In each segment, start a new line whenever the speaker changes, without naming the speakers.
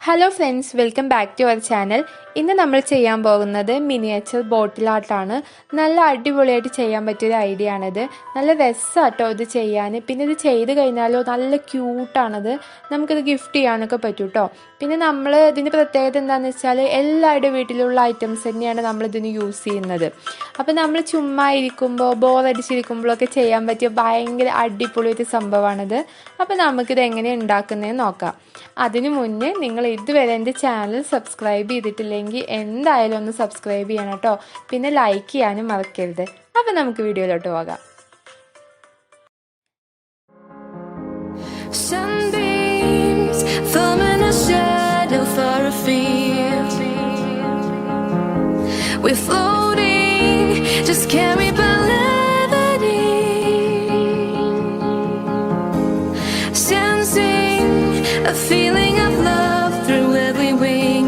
Hello friends, welcome back to our channel. ഇന്ന് നമ്മൾ ചെയ്യാൻ പോകുന്നത് മിനിയേച്ചർ ബോട്ടിൽ ആർട്ടാണ്. നല്ല അടിപൊളിയായിട്ട് ചെയ്യാൻ പറ്റിയ ഒരു ഐഡിയ ആണിത്. നല്ല രസമാട്ടോ ഇത് ചെയ്യാൻ. പിന്നെ ഇത് ചെയ്ത് കഴിഞ്ഞാലോ നല്ല ക്യൂട്ടാണത്. നമുക്കിത് ഗിഫ്റ്റ് ചെയ്യാനൊക്കെ പറ്റും കേട്ടോ. പിന്നെ നമ്മൾ ഇതിൻ്റെ പ്രത്യേകത എന്താണെന്ന് വെച്ചാൽ എല്ലാവരുടെ വീട്ടിലുള്ള ഐറ്റംസ് തന്നെയാണ് നമ്മളിതിന് യൂസ് ചെയ്യുന്നത്. അപ്പോൾ നമ്മൾ ചുമ്മാ ഇരിക്കുമ്പോൾ ബോറടിച്ചിരിക്കുമ്പോഴൊക്കെ ചെയ്യാൻ പറ്റിയ ഭയങ്കര അടിപൊളി ഒരു സംഭവമാണിത്. അപ്പോൾ നമുക്കിത് എങ്ങനെ ഉണ്ടാക്കുന്നതെന്ന് നോക്കാം. അതിനു മുന്നേ നിങ്ങൾ ഇതുവരെ എൻ്റെ ചാനൽ സബ്സ്ക്രൈബ് ചെയ്തിട്ടില്ലെങ്കിൽ എന്തായാലും ഒന്ന് സബ്സ്ക്രൈബ് ചെയ്യണം കേട്ടോ. പിന്നെ ലൈക്ക് ചെയ്യാനും മറക്കരുത്. അപ്പം നമുക്ക് വീഡിയോയിലോട്ട് പോകാം.
Sunbeams forming a shadow for a field. We're floating, just carried by levity, sensing a feeling of love through every wing.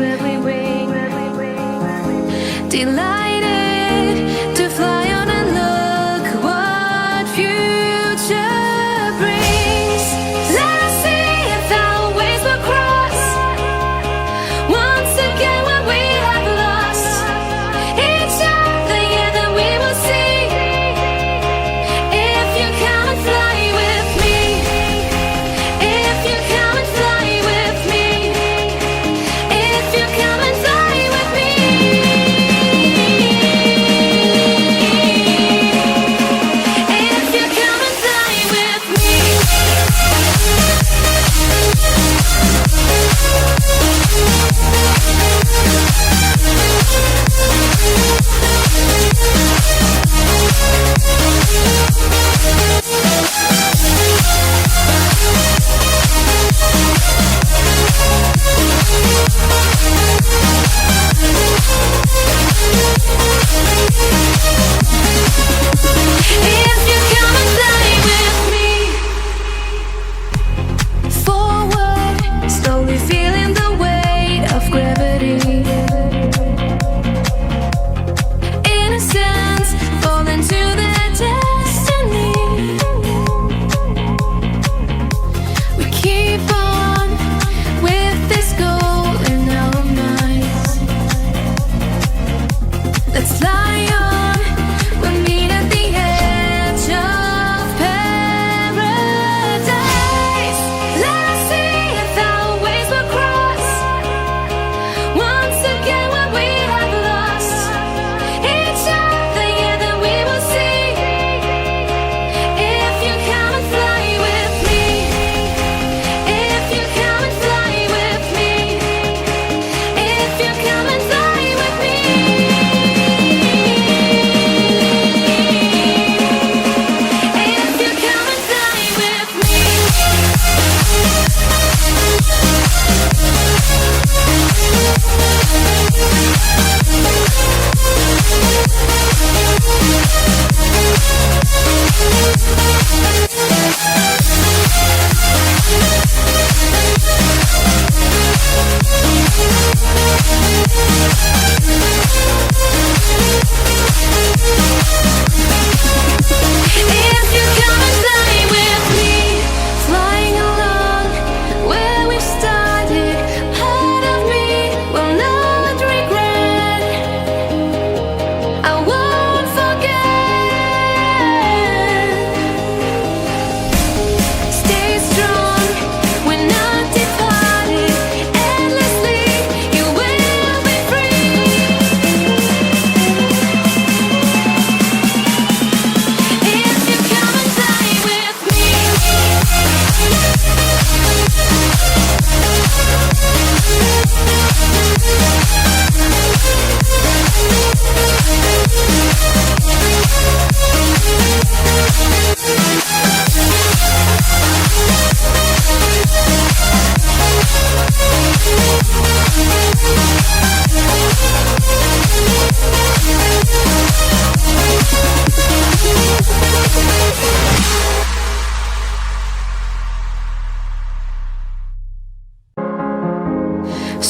Delighted to fly on and look what future brings. Let us see if our ways will cross once again when we have lost each other. Yeah, then we will see if you come and fly with me. If you come and fly with me. If you come and fly with me.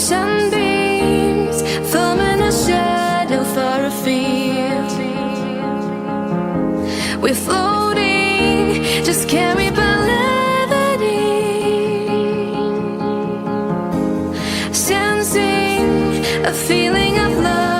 Sunbeams forming a shadow for a field. We're floating, just carried by levity. a feeling of love.